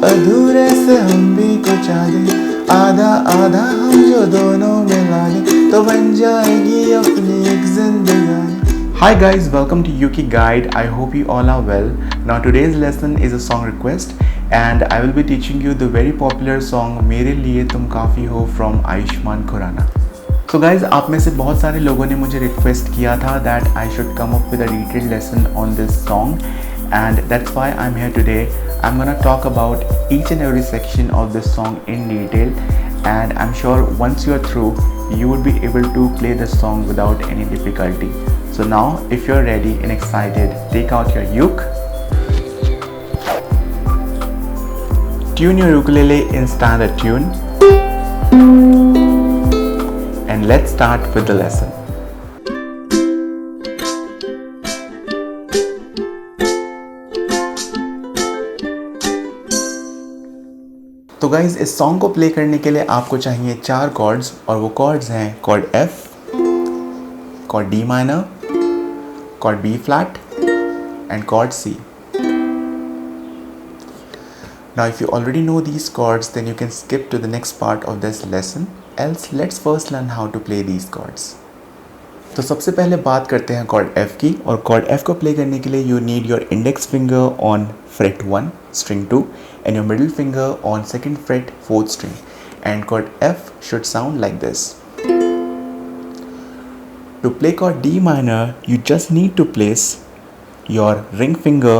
अधूरे से हम भी कुछ आधे, आधा आधा हम जो दोनों मिला ले तो बन जाएगी अपनी एक जिंदगानी. Hi guys, welcome to Yuki Guide. I hope you all are well. Now today's lesson is a song request and I will be teaching you the very popular song मेरे लिए तुम काफ़ी हो from Ayushman Khurana. So guys, आप में से बहुत सारे लोगों ने मुझे रिक्वेस्ट किया था that I should come up with a detailed lesson on this song and that's why I'm here today. I'm gonna talk about each and every section of this song in detail and I'm sure once you're through, you would be able to play this song without any difficulty. So now, if you're ready and excited, take out your uke, tune your ukulele in standard tune, and let's start with the lesson. तो guys इस song को play करने के लिए आपको चाहिए 4 chords और वो कॉर्ड्स हैं chord F, chord D minor, chord B flat and chord C. Now if you already know these chords, then you can skip to the next part of this lesson. Else let's first learn how to play these chords. तो सबसे पहले बात करते हैं chord F की और chord F को play करने के लिए you need your index finger on fret 1 string 2 and your middle finger on 2nd fret 4th string and chord F should sound like this. To play chord D minor, you just need to place your ring finger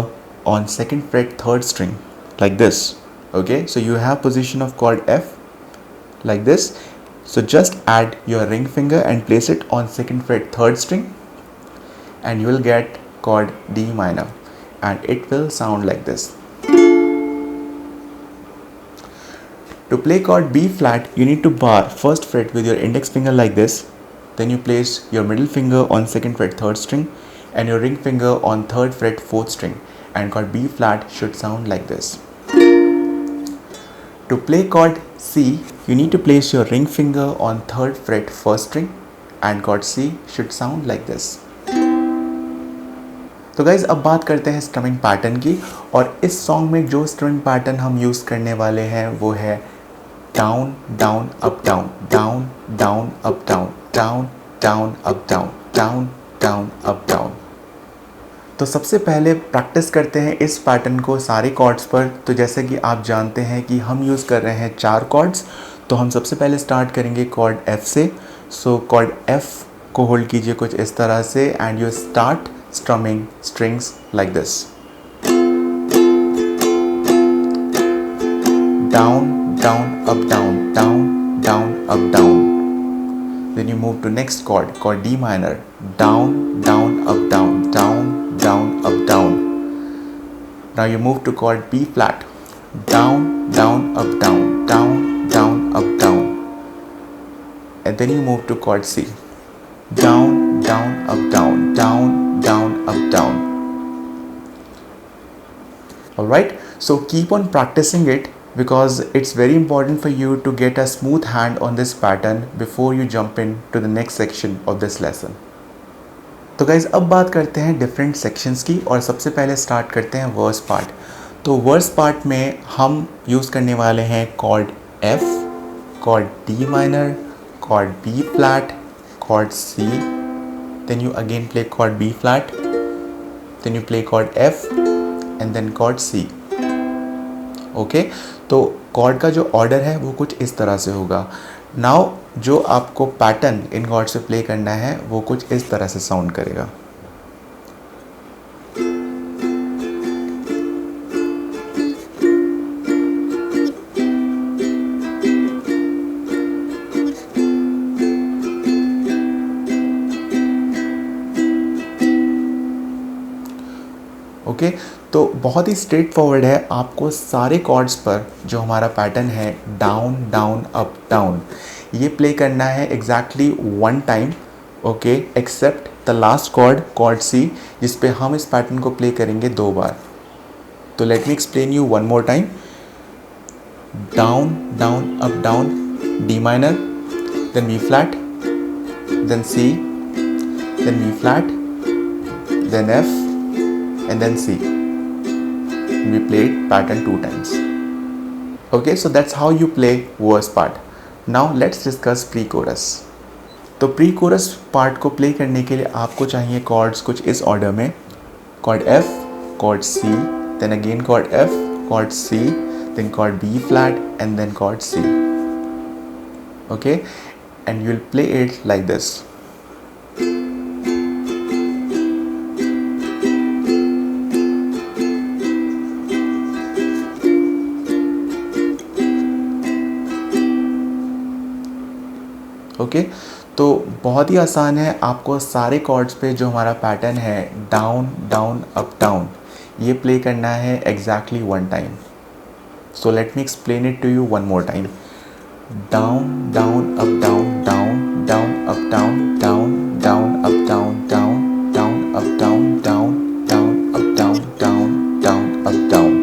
on 2nd fret 3rd string like this. Okay, so you have position of chord F like this. So just add your ring finger and place it on 2nd fret 3rd string and you will get chord D minor and it will sound like this. To play chord B flat, you need to bar 1st fret with your index finger like this. Then you place your middle finger on 2nd fret 3rd string and your ring finger on 3rd fret 4th string and chord B flat should sound like this. To play chord C, you need to place your ring finger on 3rd fret 1st string and chord C should sound like this. तो guys अब बात करते हैं strumming pattern की और इस song में जो स्ट्रमिंग पैटर्न हम यूज़ करने वाले हैं वो है down down up down, down down up down, down down up down, down down up down. तो सबसे पहले प्रैक्टिस करते हैं इस पैटर्न को सारे कॉर्ड्स पर. तो जैसे कि आप जानते हैं कि हम यूज़ कर रहे हैं 4 कॉर्ड्स, तो हम सबसे पहले स्टार्ट करेंगे कॉर्ड F से. सो कॉर्ड F को होल्ड कीजिए कुछ इस तरह से and you start strumming strings like this. Down down up down, down down up down. Then you move to next chord, chord D minor, down down up down, down down up down. Now you move to chord B flat, down down up down, down down up down. And then you move to chord C, down down up down, down down up down. Alright, so keep on practicing it because it's very important for you to get a smooth hand on this pattern before you jump into the next section of this lesson. तो guys अब बात करते हैं different sections की और सबसे पहले start करते हैं verse part. तो verse part में हम use करने वाले हैं chord F, chord D minor, chord B flat, chord C, then you again play chord B flat, then you play chord F and then chord C. Okay तो cord का जो order है वो कुछ इस तरह से होगा. नाउ जो आपको पैटर्न इन कॉर्ड से प्ले करना है वो कुछ इस तरह से साउंड करेगा. ओके तो बहुत ही स्ट्रेट फॉरवर्ड है. आपको सारे कॉर्ड्स पर जो हमारा पैटर्न है डाउन डाउन अप डाउन ये प्ले करना है exactly 1 time. Okay except the last chord chord C जिस पे हम इस पैटर्न को प्ले करेंगे 2 बार. तो late me explain you one more time. Down down up down, D minor, then B flat, then C, then B flat, then F and then C. We played pattern 2 times. Okay, so that's how you play verse part. Now let's discuss pre-chorus. तो pre coarse part को play करने के लिए आपको चाहिए chords कुछ इस order में: chord F, chord C, then again chord F, chord C, then chord B flat, and then chord C. Okay, and you'll play it like this. Okay, तो बहुत ही आसान है. आपको सारे कॉर्ड्स पे जो हमारा पैटर्न है डाउन डाउन अप डाउन, ये प्ले करना है exactly one time. So let me explain it to you one more time. Down down up down, down down up down, down down up down, down down up down, down down up down, down down up down.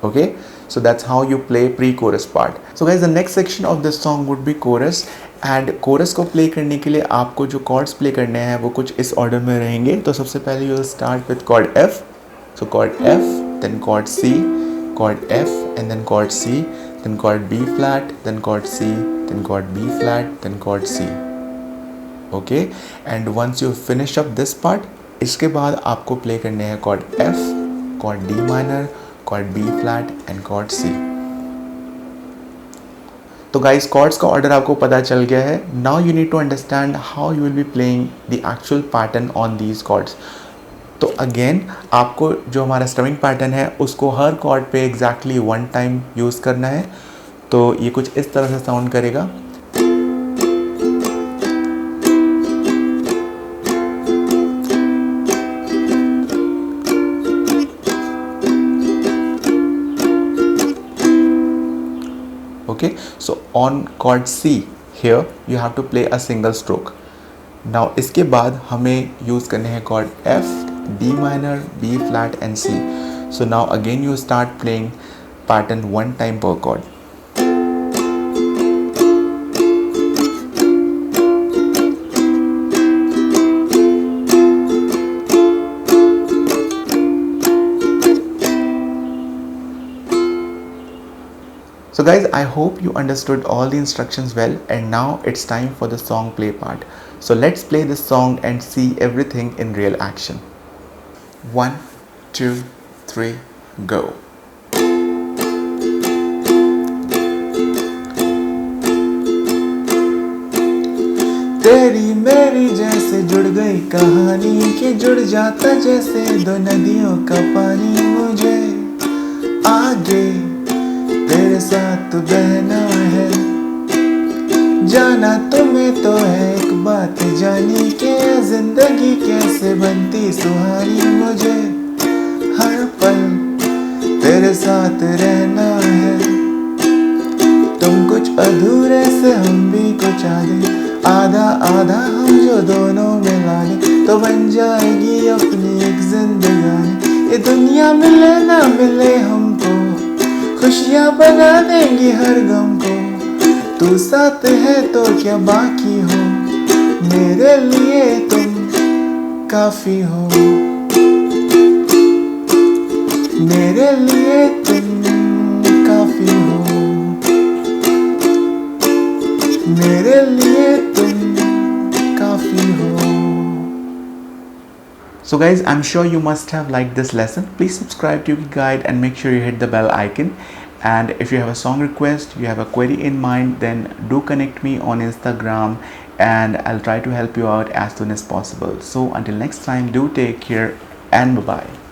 Okay, so that's how you play pre-chorus part. So guys, the next section of this song would be chorus, and chorus को play करने के लिए आपको जो chords play करने हैं वो कुछ इस order में रहेंगे. तो सबसे पहले you will start with chord F. So chord F, then chord C, chord F, and then chord C, then chord B flat, then chord C, then chord B flat, then chord C. Okay, and once you finish up this part, इसके बाद आपको play करने हैं chord F, chord D minor, chord B flat and chord C. तो guys, chords का order आपको पता चल गया है. Now you need to understand how you will be playing the actual pattern on these chords. तो again आपको जो हमारा strumming pattern है उसको हर chord पे exactly one time use करना है. तो ये कुछ इस तरह से sound करेगा. Okay, so on chord C here you have to play a single stroke. Now इसके बाद हमें use करने हैं chord F, D minor, B flat and C. So now again you start playing pattern one time per chord. So guys, I hope you understood all the instructions well, and now it's time for the song play part. So let's play this song and see everything in real action. 1, 2, 3, go. तेरी मेरी जैसे जुड़ गई कहानी कि जुड़ जाता जैसे दो नदियों का पानी. मुझे आगे तेरे साथ बहना है, जाना तुम्हें तो है एक बात जानी के जिंदगी कैसे बनती सुहानी. मुझे हर पल तेरे साथ रहना है, तुम कुछ अधूरे से हम भी कुछ आधे, आधा आधा हम जो दोनों मिला ले तो बन जाएगी अपनी एक जिंदगानी. ये दुनिया मिले ना मिले हमको, खुशियाँ बना देंगी हर गम को. तू साथ है तो क्या बाकी हो, मेरे लिए तुम काफी हो, मेरे लिए तुम काफी हो, मेरे लिए तुम काफी हो. So guys, I'm sure you must have liked this lesson. Please subscribe to Yuki Guide and make sure you hit the bell icon. And if you have a song request, you have a query in mind, then do connect me on Instagram and I'll try to help you out as soon as possible. So until next time, do take care and bye-bye.